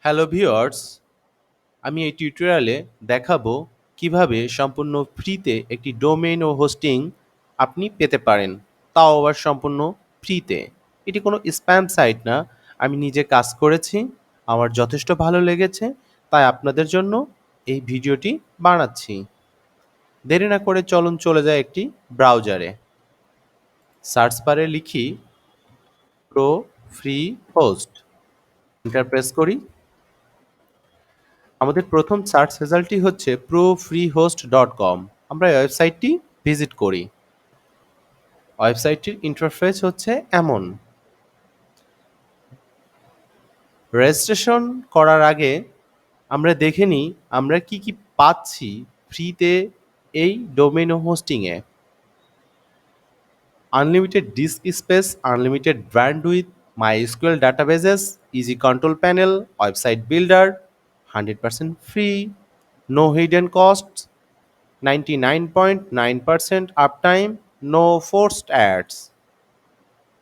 Hello viewers, আমি এই টিউটোরিয়ালে দেখাবো কিভাবে সম্পূর্ণ ফ্রিতে একটি ডোমেইন ও হোস্টিং আপনি পেতে পারেন, তাও আবার সম্পূর্ণ ফ্রিতে। এটি কোনো স্প্যাম সাইট না, আমি নিজে কাজ করেছি, আমার যথেষ্ট ভালো লেগেছে, তাই আপনাদের জন্য এই ভিডিওটি বানাচ্ছি। দেরি না করে চলুন চলে যায় একটি ব্রাউজারে। সার্চ বারে লিখি pro free host, enter press করি। আমাদের প্রথম সার্চ রেজাল্টটি হচ্ছে profreehost.com। আমরা এই ওয়েবসাইটটি ভিজিট করি। ওয়েবসাইটটির ইন্টারফেস হচ্ছে এমন। রেজিস্ট্রেশন করার আগে আমরা দেখে নিই আমরা কি কি পাচ্ছি ফ্রিতে এই ডোমেইন ও হোস্টিংয়ে। Unlimited disk space, unlimited bandwidth, MySQL Databases, easy control panel, website builder, 100% free, no hidden cost, 99.9% uptime, no forced ads,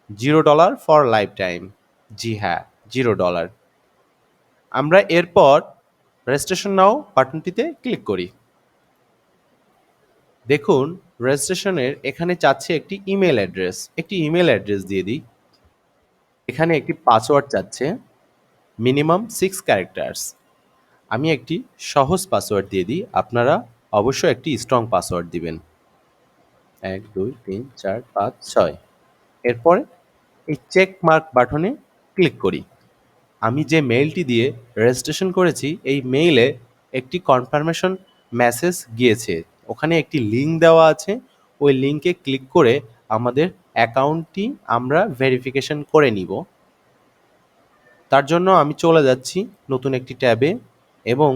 $0 for lifetime। জি হ্যাঁ, $0। আমরা এরপর রেজিস্ট্রেশন নাও বাটনটিতে ক্লিক করি। দেখুন রেজিস্ট্রেশনের এখানে চাচ্ছে একটি ইমেল অ্যাড্রেস। একটি ইমেল অ্যাড্রেস দিয়ে দিই। এখানে একটি পাসওয়ার্ড চাচ্ছে, মিনিমাম 6 ক্যারেক্টার্স। আমি একটি সহজ পাসওয়ার্ড দিয়ে দিই, আপনারা অবশ্যই একটি স্ট্রং পাসওয়ার্ড দিবেন। 1 2 3 4 5 6। এরপরে এই চেক মার্ক বাটনে ক্লিক করি। আমি যে মেইলটি দিয়ে রেজিস্ট্রেশন করেছি এই মেইলে একটি কনফার্মেশন মেসেজ গিয়েছে। ওখানে একটি লিঙ্ক দেওয়া আছে, ওই লিঙ্কে ক্লিক করে আমাদের অ্যাকাউন্টটি আমরা ভেরিফিকেশন করে নিব। তার জন্য আমি চলে যাচ্ছি নতুন একটি ট্যাবে এবং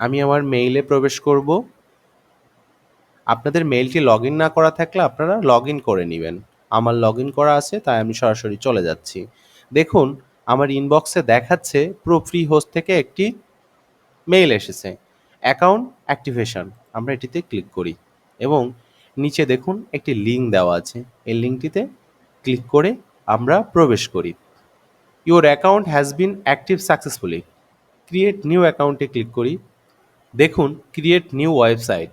আমি আমার মেইলে প্রবেশ করব। আপনাদের মেইলটি লগ ইন না করা থাকলে আপনারা লগ ইন করে নেবেন। আমার লগ ইন করা আছে, তাই আমি সরাসরি চলে যাচ্ছি। দেখুন আমার ইনবক্সে দেখাচ্ছে প্রো ফ্রি হোস্ট থেকে একটি মেইল এসেছে, অ্যাকাউন্ট অ্যাক্টিভেশন। আমরা এটিতে ক্লিক করি এবং নিচে দেখুন একটি লিঙ্ক দেওয়া আছে, এই লিঙ্কটিতে ক্লিক করে আমরা প্রবেশ করি। Your account has been active successfully, create new অ্যাকাউন্টে ক্লিক করি। দেখুন ক্রিয়েট নিউ ওয়েবসাইট।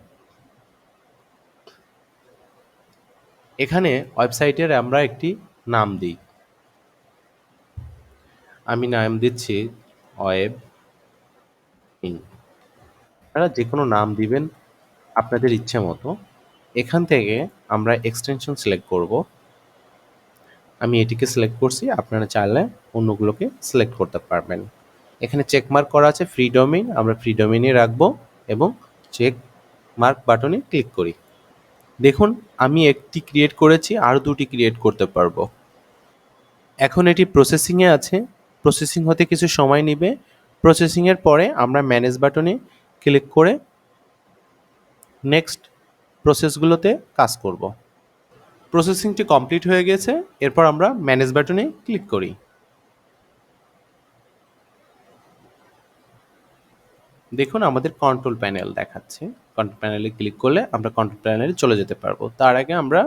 এখানে ওয়েবসাইটের আমরা একটি নাম দিই। আমি নাম দিচ্ছি ওয়েব। আপনারা যে কোনো নাম দিবেন আপনাদের ইচ্ছে মতো। এখান থেকে আমরা এক্সটেনশন সিলেক্ট করব। আমি এটিকে সিলেক্ট করছি, আপনারা চাইলে অন্যগুলোকে সিলেক্ট করতে পারবেন। এখানে চেক মার্ক করা আছে ফ্রি ডোমেইন, আমরা ফ্রি ডোমেইনে রাখবো এবং চেক মার্ক বাটনে ক্লিক করি। দেখুন আমি একটি ক্রিয়েট করেছি, আরও দুটি ক্রিয়েট করতে পারবো। এখন এটি প্রসেসিংয়ে আছে, প্রসেসিং হতে কিছু সময় নেবে। প্রসেসিংয়ের পরে আমরা ম্যানেজ বাটনে ক্লিক করে নেক্সট প্রসেসগুলোতে কাজ করব। প্রসেসিংটি কমপ্লিট হয়ে গেছে, এরপর আমরা ম্যানেজ বাটনে ক্লিক করি। দেখুন আমাদের কন্ট্রোল প্যানেল দেখাচ্ছে। কন্ট্রোল প্যানেলে ক্লিক করলে আমরা কন্ট্রোল প্যানেলে চলে যেতে পারবো। তার আগে আমরা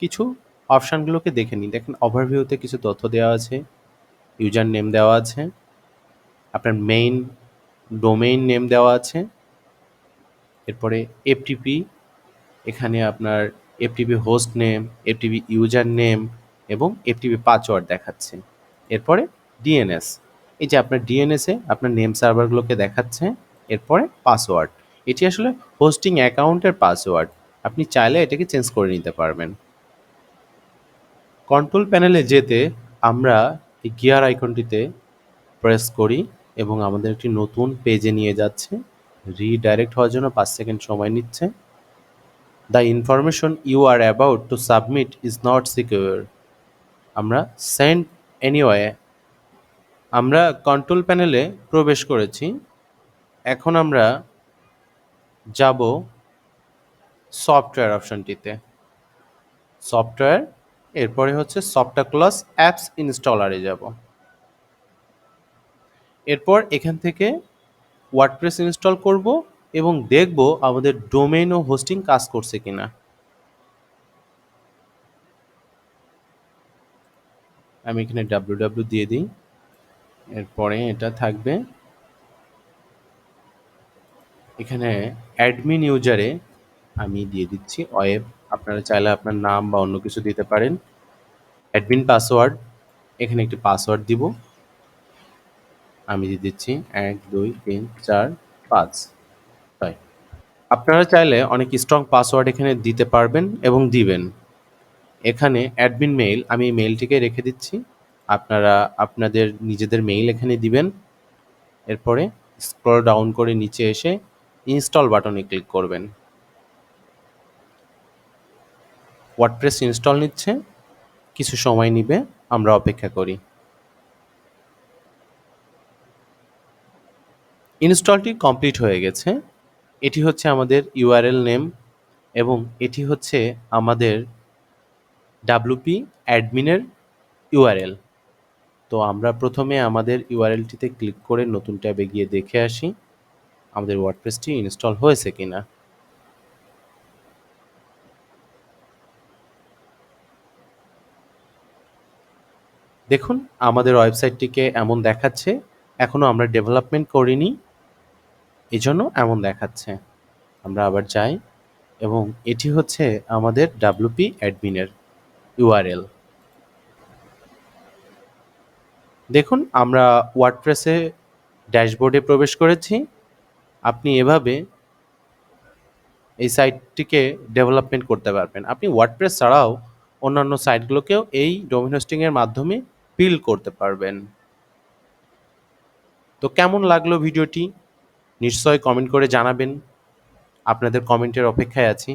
কিছু অপশানগুলোকে দেখে নিই। দেখেন ওভারভিউতে কিছু তথ্য দেওয়া আছে, ইউজার নেম দেওয়া আছে, আপনার মেইন ডোমেইন নেম দেওয়া আছে, এরপরে এফটিপি, এখানে আপনার FTP host name, FTP user name এবং এফটিপি পাসওয়ার্ড দেখাচ্ছে। এরপরে ডিএনএস, এই যে আপনার ডিএনএসে আপনার নেম সার্ভারগুলোকে দেখাচ্ছে। এরপরে পাসওয়ার্ড, এটি আসলে হোস্টিং অ্যাকাউন্টের পাসওয়ার্ড, আপনি চাইলে এটাকে চেঞ্জ করে নিতে পারবেন। কন্ট্রোল প্যানেলে যেতে আমরা এই গিয়ার আইকনটিতে প্রেস করি এবং আমাদের একটি নতুন পেজে নিয়ে যাচ্ছে। রিডাইরেক্ট হওয়ার জন্য 5 সেকেন্ড সময় নিচ্ছে। The information you are about to submit is not secure, আমরা সেন্ড এনিওয়ে। আমরা কন্ট্রোল প্যানেলে প্রবেশ করেছি। এখন আমরা যাব সফটওয়্যার অপশনটিতে, সফটওয়্যার, এরপরে হচ্ছে সফটওয়্যার ক্লাস অ্যাপস ইনস্টলারে যাব। এরপর এখান থেকে ওয়ার্ডপ্রেস ইনস্টল করব এবং দেখব আমাদের ডোমেইন ও হোস্টিং কাজ করছে কিনা। আমি এখানে www দিয়ে দিই। এরপরে এটা থাকবে এখানে অ্যাডমিন ইউজারে আমি দিয়ে দিচ্ছি ওয়েব। আপনারা চাইলে আপনার নাম বা অন্য কিছু দিতে পারেন। অ্যাডমিন পাসওয়ার্ড, এখানে একটি পাসওয়ার্ড দিব। আমি দিয়ে দিচ্ছি 1 2 3 4 5 6। আপনারা চাইলে অনেক স্ট্রং পাসওয়ার্ড এখানে দিতে পারবেন এবং দিবেন। এখানে অ্যাডমিন মেইল, আমি এই মেইলটিকে রেখে দিচ্ছি। আপনারা আপনাদের নিজেদের মেইল এখানে দিবেন। এরপরে স্ক্রল ডাউন করে নিচে এসে ইনস্টল বাটনে ক্লিক করবেন। ওয়ার্ডপ্রেস ইনস্টল নিচ্ছে, কিছু সময় নিবে, আমরা অপেক্ষা করি। ইনস্টলটি কমপ্লিট হয়ে গেছে। এটি হচ্ছে আমাদের ইউআরএল নেম এবং এটি হচ্ছে আমাদের ডাব্লুপি অ্যাডমিনের ইউআরএল। তো আমরা প্রথমে আমাদের ইউআরএলটিতে ক্লিক করে নতুন ট্যাবে গিয়ে দেখে আসি আমাদের ওয়ার্ডপ্রেসটি ইনস্টল হয়েছে কিনা। দেখুন আমাদের ওয়েবসাইটটিকে এমন দেখাচ্ছে। এখনও আমরা ডেভেলপমেন্ট করিনি, এজন্য এমন দেখাচ্ছে। আমরা আবার যাই এবং এটি হচ্ছে আমাদের ডাব্লুপি অ্যাডমিনের ইউআরএল। দেখুন আমরা ওয়ার্ডপ্রেসে ড্যাশবোর্ডে প্রবেশ করেছি। আপনি এভাবে এই সাইটটিকে ডেভেলপমেন্ট করতে পারবেন। আপনি ওয়ার্ডপ্রেস ছাড়াও অন্যান্য সাইটগুলোকেও এই ডোমেইন হোস্টিংয়ের মাধ্যমে বিল্ড করতে পারবেন। তো কেমন লাগলো ভিডিওটি নিশ্চয়ই কমেন্ট করে জানাবেন। আপনাদের কমেন্টের অপেক্ষায় আছি।